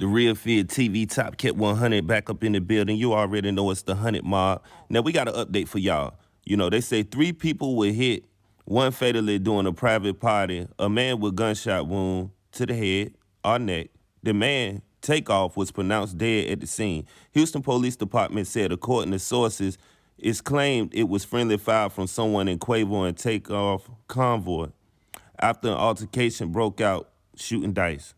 The Real Fear TV Top Kept 100 back up in the building. You already know it's the 100 mob. Now, we got an update for y'all. You know, they say 3 people were hit, one fatally during a private party, a man with gunshot wound to the head or neck. The man, Takeoff, was pronounced dead at the scene. Houston Police Department said, according to sources, it's claimed it was friendly fire from someone in Quavo and Takeoff convoy after an altercation broke out shooting dice.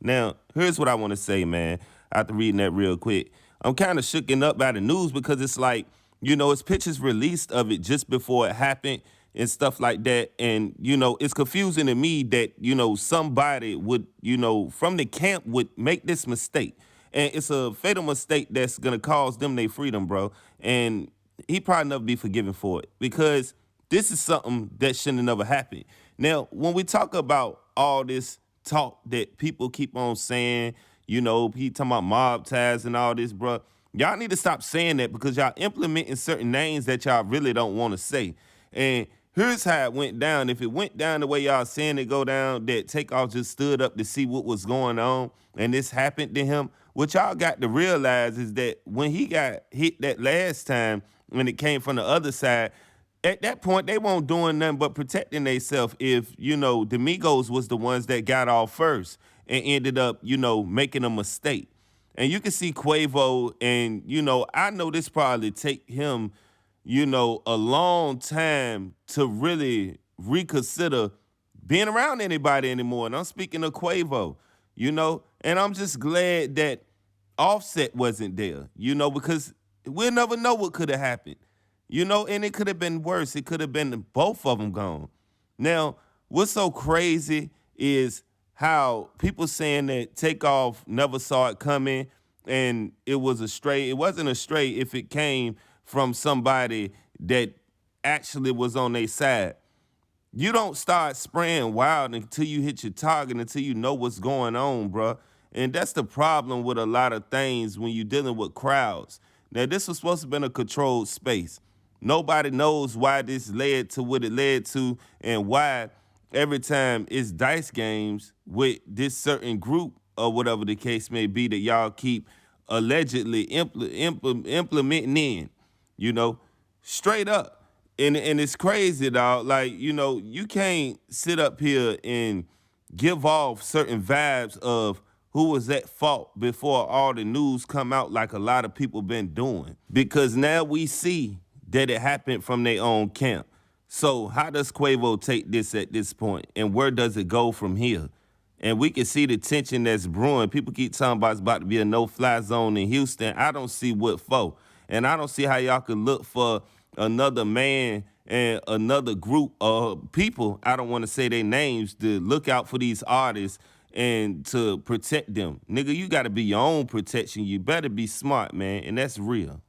Now, here's what I want to say, man, after reading that real quick. I'm kind of shooken up by the news because it's like, you know, it's pictures released of it just before it happened and stuff like that. And, you know, it's confusing to me that, you know, somebody would, you know, from the camp would make this mistake. And it's a fatal mistake that's going to cause them their freedom, bro. And he probably never be forgiven for it because this is something that shouldn't have never happened. Now, when we talk about all this talk that people keep on saying, you know, he talking about mob ties and all this, bro. Y'all need to stop saying that because y'all implementing certain names that y'all really don't want to say. And here's how it went down. If it went down the way y'all saying it go down, that Takeoff just stood up to see what was going on and this happened to him, what y'all got to realize is that when he got hit that last time, when it came from the other side, at that point, they weren't doing nothing but protecting themselves if, you know, the Migos was the ones that got off first and ended up, you know, making a mistake. And you can see Quavo and, you know, I know this probably take him, you know, a long time to really reconsider being around anybody anymore. And I'm speaking of Quavo, you know, and I'm just glad that Offset wasn't there, you know, because we'll never know what could have happened. You know, and it could have been worse. It could have been both of them gone. Now, what's so crazy is how people saying that Takeoff never saw it coming and it was a stray. It wasn't a stray if it came from somebody that actually was on their side. You don't start spraying wild until you hit your target, until you know what's going on, bro. And that's the problem with a lot of things when you're dealing with crowds. Now, this was supposed to have been a controlled space. Nobody knows why this led to what it led to and why every time it's dice games with this certain group or whatever the case may be that y'all keep allegedly implementing in, you know, straight up. And it's crazy, dog. Like, you know, you can't sit up here and give off certain vibes of who was at fault before all the news come out like a lot of people been doing. Because now we see that it happened from their own camp. So how does Quavo take this at this point? And where does it go from here? And we can see the tension that's brewing. People keep talking about it's about to be a no-fly zone in Houston. I don't see what for. And I don't see how y'all could look for another man and another group of people, I don't want to say their names, to look out for these artists and to protect them. Nigga, you got to be your own protection. You better be smart, man, and that's real.